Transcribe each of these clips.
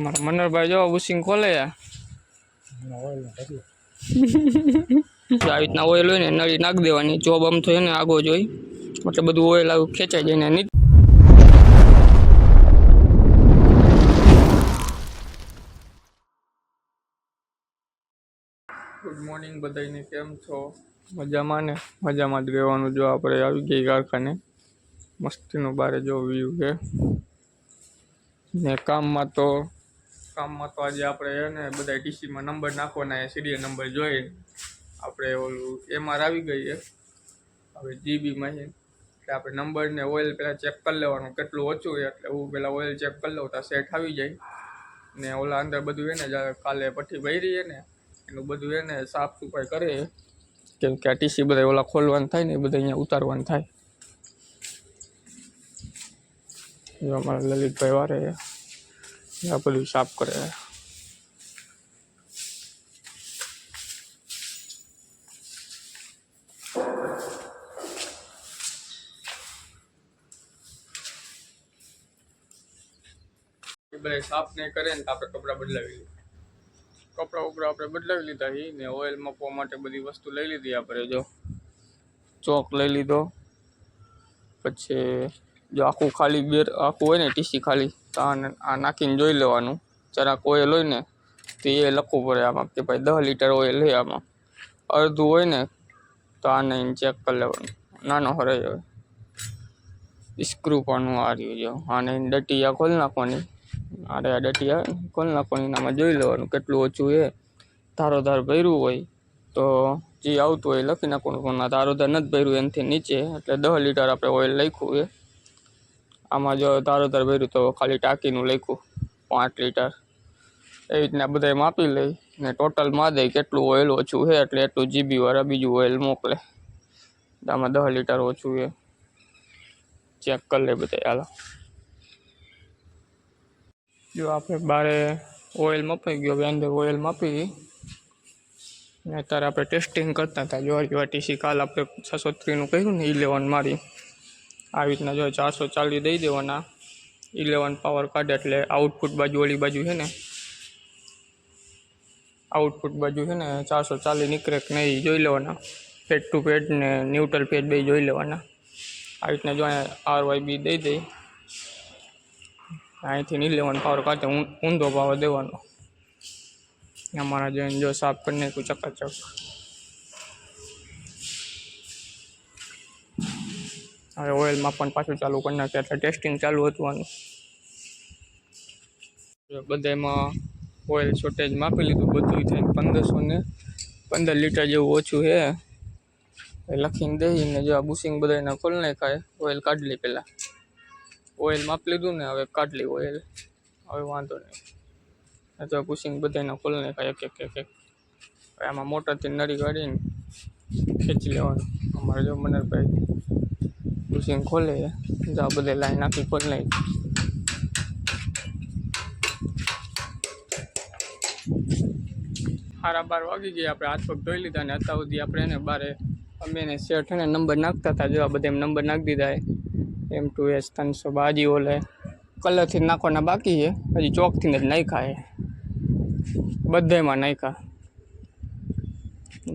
મારા મનોહરભાઈ જો બુશિંગ ખોલે આવી રીતના ઓઇલ હોય ને નળી નાખી દેવાની જોબ આમ થયો ને આગો જોઈ એટલે બધું ઓઇલ આવું ખેંચાઈ જાય ને ગુડ મોર્નિંગ બધાને કેમ છો મજામાં ને મજામાં જ રહેવાનું જો આપણે આવી ગઈ કારખાને મસ્તીનો બારે જો વ્યૂ છે ને કામમાં તો આજે આપણે ને બધા ટીસીમાં નંબર નાખવાના સિરિયલ નંબર જોઈ આપણે ઓલું એમઆર આવી ગઈ છે હવે જીબીમાં છે એટલે આપણે નંબર ને ઓઇલ પહેલાં ચેક કરી લેવાનું કેટલું ઓછું છે એટલે હું પહેલાં ઓઇલ ચેક કરી લઉં તો સેટ આવી જાય ને ઓલા અંદર બધું એને કાલે પઠ્ઠી ભરી છે ને એનું બધું એને સાફ સફાઈ કરે કેમ કે આ ટીસી બધા ઓલા ખોલવાનું થાય ને એ બધા અહીંયા ઉતારવાનું થાય જો અમારા લલિતભાઈ વારે આ બધું સાફ કરે બધા સાફ નહીં કરે ને તો આપણે કપડાં બદલાવી આપણે બદલાવી લીધા છે ને ઓઇલ મૂકવા માટે બધી વસ્તુ લઈ લીધી આપણે જો ચોક લઈ લીધો પછી જો આખું ખાલી આખું હોય ને ટીસી ખાલી તો આ નાખીને જોઈ લેવાનું જરાક ઓઇલ હોય ને તો એ લખવું પડે આમાં કે ભાઈ 10 લીટર ઓઇલ છે આમાં અડધું હોય ને તો આને ચેક કરી લેવાનું નાનો હરાઈ હવે સ્ક્રૂ પણ આ રહ્યું જો આને ડટિયા ખોલી નાખવાની અરે આ ડટિયા ખોલી નાખવાની આમાં જોઈ લેવાનું કેટલું ઓછું છે ધારોધાર ભર્યું હોય તો જે આવતું હોય લખી નાખવાનું પણ ધારોધાર નથી ભર્યું એનાથી નીચે એટલે 10 લીટર આપણે ઓઇલ લખ્યું છે આમાં જો ધારોધાર ભર્યું તો ખાલી ટાંકીનું લખ્યું 5 લીટર એવી રીતના બધા માપી લઈ ને ટોટલ માં દઈ કેટલું ઓઇલ ઓછું છે એટલે એટલું જીબી વાળા બીજું ઓઇલ મોકલે આમાં 10 લીટર ઓછું છે ચેક કરી લે બધા હાલો જો આપણે બારે ઓઇલ મપાઈ ગયો અંદર ઓઇલ માપી ને અત્યારે આપણે ટેસ્ટિંગ કરતા હતા જો ટીસી કાલ આપણે 603નું કહ્યું ને 11 મારી આવી રીતના જો 440 દઈ દેવાના 11 પાવર કાઢે એટલે આઉટપુટ બાજુ ઓલી બાજુ છે ને આઉટપુટ બાજુ છે ને 440 નીકળે કે નહીં જોઈ લેવાના પેડ ટુ પેડ ને ન્યુટ્રલ પેડ બે જોઈ લેવાના આવી રીતના જો RYB દઈ દઈ અહીંથી 11 પાવર કાઢે ઊંધો પાવર દેવાનો અમારા જોઈને જો સાફ કરી નાખ્યું ચકાચક હવે ઓઇલમાં પણ પાછું ચાલુ કરી નાખ્યું એટલે ટેસ્ટિંગ ચાલુ હતું આનું બધામાં ઓઇલ શોર્ટેજ માપી લીધું બધું થઈને 1515 લીટર જેવું ઓછું છે એ લખીને દઈને જો આ બુશિંગ બધાને ખોલી નાખાય ઓઇલ કાઢી લે પહેલાં ઓઇલ માપી લીધું ને હવે કાઢી લે ઓઇલ હવે વાંધો નહીં તો બુશિંગ બધાને ખોલી નાખાય એક આમાં મોટરથી નળી કાઢીને ખેંચી લેવાનું અમારે જો મનોહરભાઈ બુશિંગ ખોલે જો આ બધે લાઈન નાખી ખોલી નાખી 12:30 વાગી ગયા આપણે હાથ પગ ધોઈ લીધા ને અત્યાર સુધી આપણે એને બારે અમે એને શેઠ ને નંબર નાખતા હતા જો આ બધા નંબર નાખી દીધા M2S 300 ઓલે કલરથી નાખવાના બાકી છે હજી ચોકથી જ નાખ્યા છે બધામાં નાખ્યા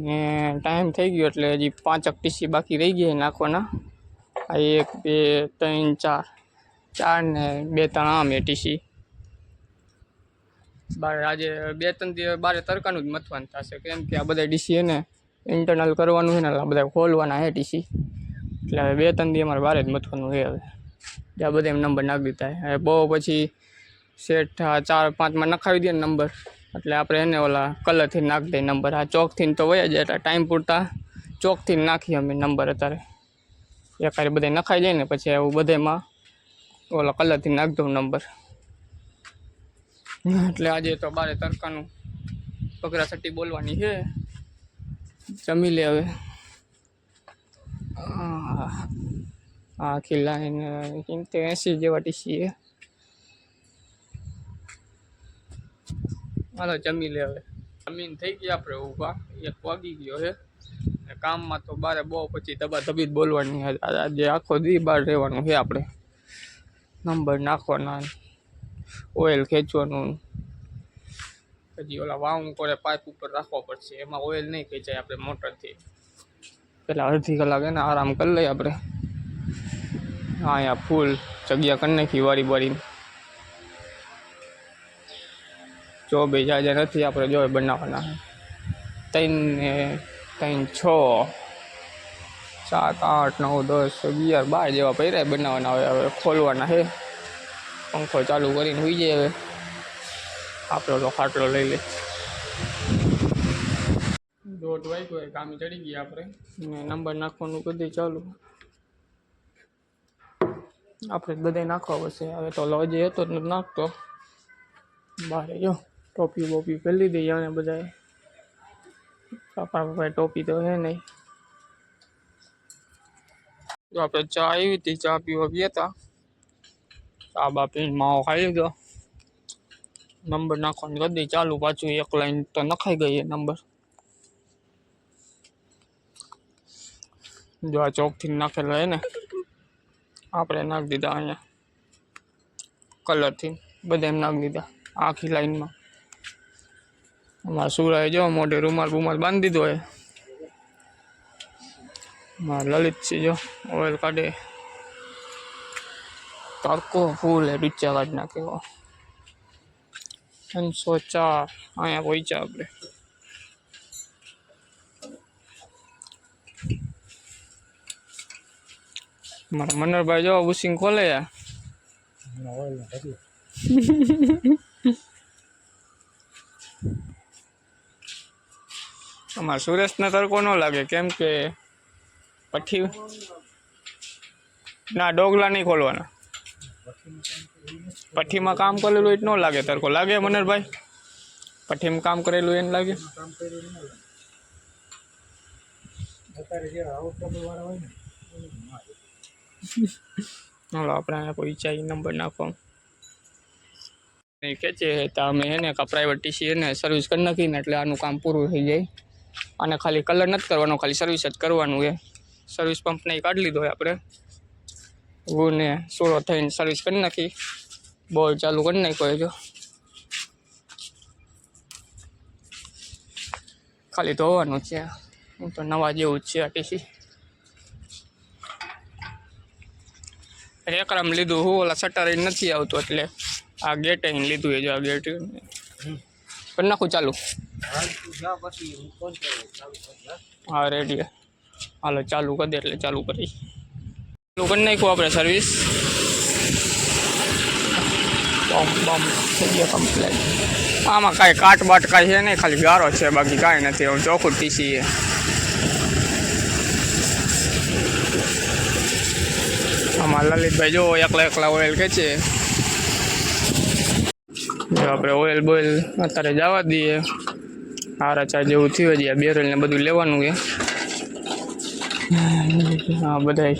ને ટાઈમ થઈ ગયો એટલે હજી 5 ટીસી બાકી રહી ગયા નાખવાના આ 1 2 3 4 ને 2 3 આમ ટીસી બારે આજે 2-3 દિવસ બારે તડકાનું જ મથવાનું થશે કેમ કે આ બધા ડીસી છે ને ઇન્ટરનલ કરવાનું છે ને આ બધા ખોલવાના છે ટીસી એટલે હવે 2-3 દિવસ અમારે બારે જ મથવાનું છે હવે ત્યાં બધા એમ નંબર નાખી દીધા હવે બહુ પછી સેટ 4-5માં નખાવી દે નંબર એટલે આપણે એને ઓલા કલરથી નાખી દઈએ નંબર આ ચોકથી તો વયા જાય એટલે ટાઈમ પૂરતા ચોકથી નાખીએ અમે નંબર અત્યારે એકારે બધા નખાઈ જાય ને પછી એવું બધામાં ઓલા કલરથી નાખી દઉં નંબર એટલે આજે તો બારે તડકાનું પગરા સટ્ટી બોલવાની છે જમી લે હવે આખી લાઈન 80 જેવા ટીસી છે હાલો જમી લે હવે જમીન થઈ ગયા આપણે ઊભા 1 વાગી ગયો છે કામમાં તો બારે બહુ પછી ધબાધબી જ બોલવાની આજે આખો દી બહાર રહેવાનું છે આપણે નંબર નાખવાના ઓઇલ ખેંચવાનું પછી ઓલા વાઉં કરે પાઇપ ઉપર રાખવો પડશે, એમાં ઓઇલ નહીં ખેંચાય આપણે મોટરથી. પેલા અડધી કલાક એને આરામ કરી લઈએ આપણે. હા અહીંયા ફૂલ જગ્યા કરી નાખી વારી વારીને. જો બે જાજા નથી આપણે જો બનાવવાના 3 ને 3 6 7 8 9 10 11 12 જેવા પૈરા બનાવવાના. હવે ખોલવાના છે. પંખો ચાલુ કરીને હોઈ જાય. હવે આપણે તો ખાટલો લઈ લે. 1:30 વાગ્યો કામ ચડી ગયા આપણે ને નંબર નાખવાનું બધું ચાલુ. આપણે બધે નાખવા પડશે. હવે તો લોજે હતો જ નાખતો બારે. જો ટોપી બોપી પહેરી દઈએ અને બધાએ. પપ્પા ટોપી તો હે નહીં. તો આપણે ચા આવી હતી, ચા પીવા ગયા હતા. ચા બા પીને માવો ખાઈ લીધો. નંબર નાખવાનું કરી દઈ ચાલુ. પાછું એક લાઈન તો નખાઈ ગઈ એ નંબર. જો આ ચોકથી નાખેલો હે ને, આપણે નાખી દીધા અહીંયા કલરથી બધા એમ નાખી દીધા આખી લાઈનમાં. અમારા સુરાએ જો મોઢે રૂમાલ બુમાલ બાંધી દીધો હોય. અમારા લલિત છે જો ઓઇલ કાઢે. તડકો ફૂલ હે, ડૂચા કાઢી નાખ્યો. 304 અહીંયા પહોંચ્યા આપણે. મારા મનરભાઈ જો બુશિંગ ખોલે યાર. અમારા સુરેશને તડકો ન લાગે કેમ કે પઠ્ઠી ના ડોગલા નહીં ખોલવાના. પઠ્ઠીમાં કામ કરેલું હોય ન લાગે તડકો. લાગે મનરભાઈ? પઠ્ઠીમાં કામ કરેલું એને લાગે? હાલો આપણે અહીંયા પહોંચ્યા. નંબર નાખો ખેંચે તો અમે એને પ્રાઇવેટ ટીસી એને સર્વિસ કરી નાખીને એટલે આનું કામ પૂરું થઈ જાય. અને ખાલી કલર નથી કરવાનો, ખાલી સર્વિસ જ કરવાનું છે. સર્વિસ પંપને કાઢી લીધો હોય આપણે. ને સોળો થઈને સર્વિસ કરી નાખી. બોલ ચાલુ કરી નાખ્યો જો. ખાલી ધોવાનું છે. હું તો નવા જેવું જ છે આ ટીસી. એકરામ લીધું હું ઓલા શટર નથી આવતું એટલે આ ગેટ લીધું એ જો. આ ગેટ કરી નાખું ચાલુ. હા રેડી. હાલો ચાલુ કરી દે એટલે ચાલુ કરી. ચાલુ કરી નાખ્યું આપણે સર્વિસ. બમ થઈ ગયો કમ્પ્લેટ. આમાં કાંઈ કાટ બાટ કાંઈ છે નહીં, ખાલી ગારો છે, બાકી કાંઈ નથી. હું ચોખ્ખું ટીસી છે. આમાં લલિતભાઈ જો એકલા ઓઇલ ખેંચે. જો આપણે ઓઇલ બોઇલ અત્યારે જવા દઈએ. 4:30 જેવું થયું છે. બેરલ ને બધું લેવાનું છે. હા બધા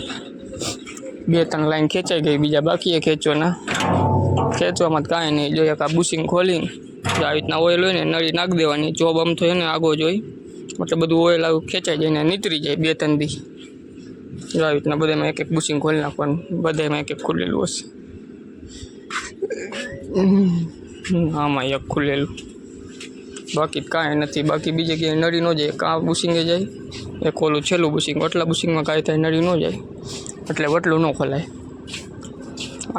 2-3 લાઈન ખેંચાઈ ગઈ, બીજા બાકી ખેંચવાના. ખેંચવામાં કાંઈ નહીં. જો એક આ બુશિંગ ખોલીને આવી રીતના ઓઇલ હોય ને નળી નાખી દેવાની. જોબ આમ તો એને આગો જોઈ એટલે બધું ઓઇલ આવું ખેંચાઈ જાય ને નીતરી જાય 2-3 દી. જો આવી રીતના બધામાં એક બુશિંગ ખોલી નાખવાનું. બધામાં એક ખુલેલું હશે. આમાં એક ખુલેલું, બાકી કાંઈ નથી. બાકી બીજે ક્યાંય નળી ન જાય. કાં બુશિંગે જાય એક ઓલું છેલ્લું બુશિંગ. એટલા બુશિંગમાં કાંઈ થાય નળી ન જાય એટલે વટલું ન ખોલાય.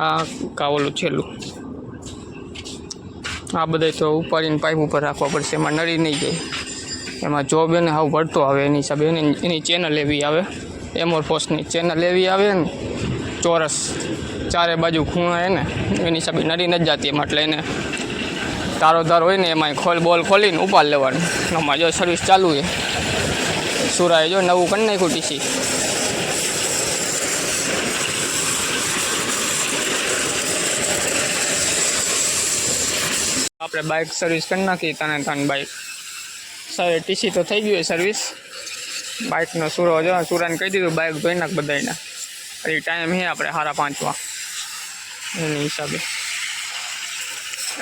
આ કાં ઓલું છેલ્લું. આ બધા તો ઉપાડીને પાઇપ ઉપર રાખવા પડશે. એમાં નળી નહીં જાય. એમાં જોબ એને હાવ વળતો આવે એની હિસાબે એની ચેનલ એવી આવે. એમોરફોસની ચેનલ એવી આવે ને ચોરસ ચારે બાજુ ખૂણા એને એની હિસાબે નળી નથી જતી એમાં. એટલે એને તારોધાર હોય ને એમાં બોલ ખોલીને ઉપાડ લેવાનું. આમાં જો સર્વિસ ચાલુ છે. સુરાએ જો નવું કરી નાખ્યું ટીસી. આપણે બાઇક સર્વિસ કરી નાખી. તને બાઇક સર ટીસી તો થઈ ગયું સર્વિસ. બાઇકનો સુરો જો સુરાને કહી દીધું બાઇક ધોઈ નાખ બધાના. એ ટાઈમ છે આપણે 5:30 એની હિસાબે.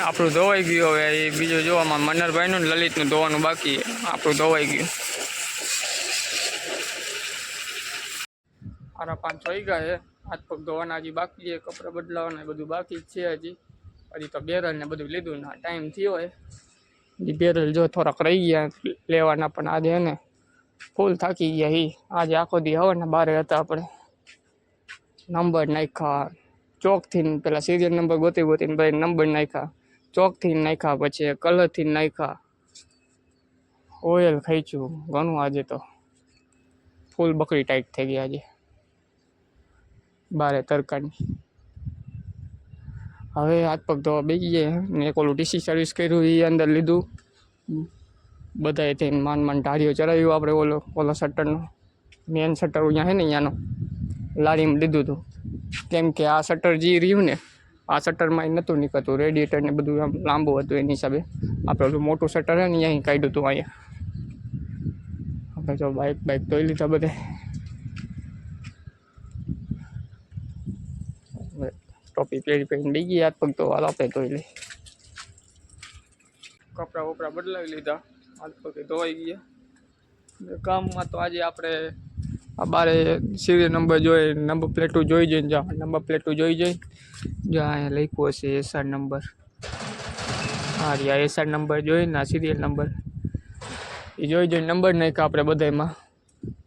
આપણું ધોવાઈ ગયું. હવે એ બીજું જોવામાં મનરભાઈનું ને લલિતનું ધોવાનું બાકી. આપણું ધોવાઈ ગયું. 5:30 થઈ ગયા છે. હાથ પગ ધોવાના હજી બાકી છે. કપડાં બદલાવાના બધું બાકી જ છે હજી. તો બેરલ ને બધું લીધું ના ટાઈમ થયો હોય. એ બેરલ જો થોડાક રહી ગયા લેવાના, પણ આજે એને ફૂલ થાકી ગયા. આજે આખો દી હવાના બારે હતા આપણે. નંબર નાખ્યા ચોકથી, પેલા સિરિયલ નંબર ગોતીને ભાઈ નંબર નાખ્યા, ચોકથી નાખ્યા, પછી કલરથી નાખ્યા, ઓઇલ ખાઈચું ઘણું. આજે તો ફૂલ બકરી ટાઈટ થઈ ગઈ આજે બારે તરકાની. હવે હાથ પગ ધોવા બેસી ગયા ને એક ઓલું ટીસી સર્વિસ કર્યું એ અંદર લીધું. બધાએ થઈને માન ઢાળીઓ ચડાવ્યું આપણે ઓલો શટરનો મેન શટર અહીંયા છે ને અહીંયાનો લારીમાં લીધું હતું. કેમ કે આ શટર જે રહ્યું ને આ શટરમાં નહોતું નીકળતું, રેડિએટર ને બધું આમ લાંબુ હતું, એની હિસાબે આપણે ઓલું મોટું શટર છે ને અહીંયા કાઢ્યું હતું. અહીંયા આપણે જો બાઇક ધોઈ લીધા બધે. ટોપી પહેરીને બી ગયા, હાથ પગ તો હાલ આપણે ધોઈ લઈ. કપડાં વપડા બદલાવી લીધા, હાથ પગ ધોવાઈ ગયા. કામમાં તો આજે આપણે આ બારે સિરિયલ નંબર જોઈ, નંબર પ્લેટું જોઈ જઈને જા નંબર પ્લેટું જોઈ જઈ જ્યાં અહીંયા લખ્યું હશે SR નંબર. હા રહ્યા SR નંબર જોઈને આ સિરિયલ નંબર એ જોઈ જઈને નંબર નાખ્યા આપણે બધામાં.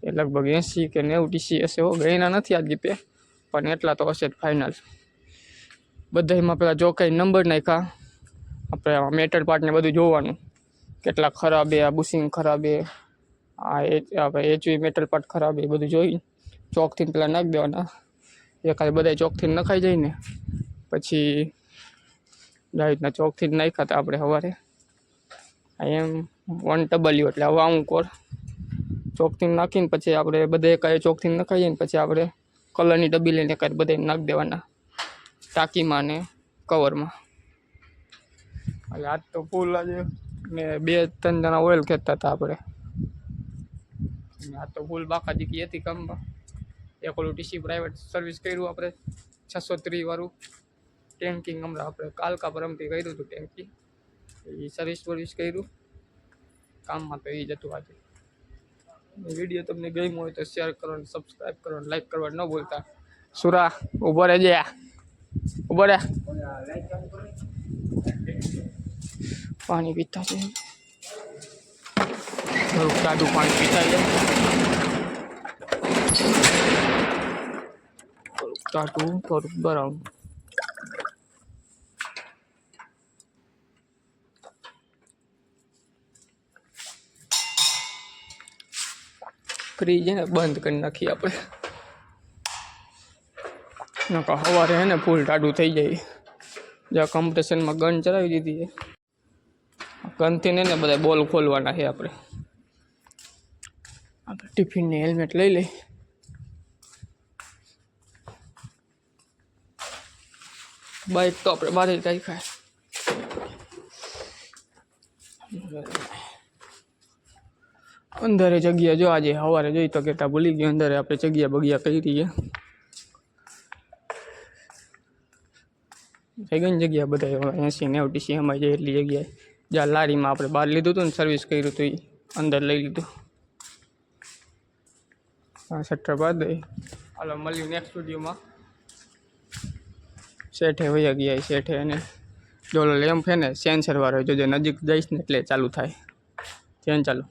એ લગભગ 80 કે 90 ટીસી હશે. ગઈના નથી આજ ગીતે, પણ એટલા તો હશે જ ફાઇનલ. બધામાં પેલા ચોકાઈ નંબર નાખ્યા. આપણે મેટલ પાર્ટ ને બધું જોવાનું, કેટલા ખરાબ છે, આ બુશિંગ ખરાબ છે, આપણે HV મેટલ પાર્ટ ખરાબ એ બધું જોઈ ચોકથી પેલા નાખી દેવાના. એકાદ બધા ચોકથી નખાઈ જાય ને પછી આવી રીતના ચોકથી નાખ્યા હતા આપણે સવારે. એમ 1W એટલે હવે આવું કોર ચોકથી નાખીને પછી આપણે બધા એકાદ ચોકથી નખાઈ જાય ને પછી આપણે કલરની ડબ્બી લઈને એકાદ બધા નાખી દેવાના ટાંકીમાં ને કવરમાં. એટલે આજ તો ફૂલ આજે ને 2-3 જણા ઓઇલ ખેંચતા હતા આપણે. આ તો ફૂલ બાકાજીકી હતી કામમાં. એક ઓલું ટીસી પ્રાઇવેટ સર્વિસ કર્યું આપણે 630 વાળું ટેન્કિંગ. હમણાં આપણે કાલકા પરમથી કર્યું હતું ટેન્કી, એ સર્વિસ કર્યું કામમાં. તો એ જ હતું આજે. વિડીયો તમને ગમ્યો હોય તો શેર કરો, સબસ્ક્રાઈબ કરો, લાઈક કરવા ન ભૂલતા. સુરા ઉભો રહેજે, ઉભો રહે. પાણી પીતા છે, થોડુંક સાદું પાણી પીતા છે, થોડુંક સાદું, થોડુંક ગરમ. ફ્રીજ ને બંધ કરી નાખીએ આપણે, નકા સવારે હે ને ફૂલ ટાઢું થઈ જાય. જ્યાં કમ્પ્રેશનમાં ગન ચડાવી દીધી છે, ગનથી ને બધા બોલ ખોલવાના છે આપણે. ટિફિનને હેલ્મેટ લઈ લઈ. બાઇક તો આપણે બહાર જ રાખાય. અંદરે જગ્યા જો આજે સવારે જોઈ તો કેતા ભૂલી ગયો. અંદરે આપણે જગ્યા બગ્યા કરી રહીએ, થઈ ગઈ જગ્યા બધા 80-90 ટીસી અમારી જાય એટલી જગ્યાએ. જ્યાં લારીમાં આપણે બહાર લીધું હતું ને સર્વિસ કર્યું હતું એ અંદર લઈ લીધું. હા શટર બાદ દઈ. હાલો મળ્યું નેક્સ્ટ વિડીયોમાં. શેઠે વયા ગયા શેઠે, અને જો લેમ્પ છે ને સેન્સર વાળો જોજો, નજીક જઈશ ને એટલે ચાલુ થાય. ચાલો.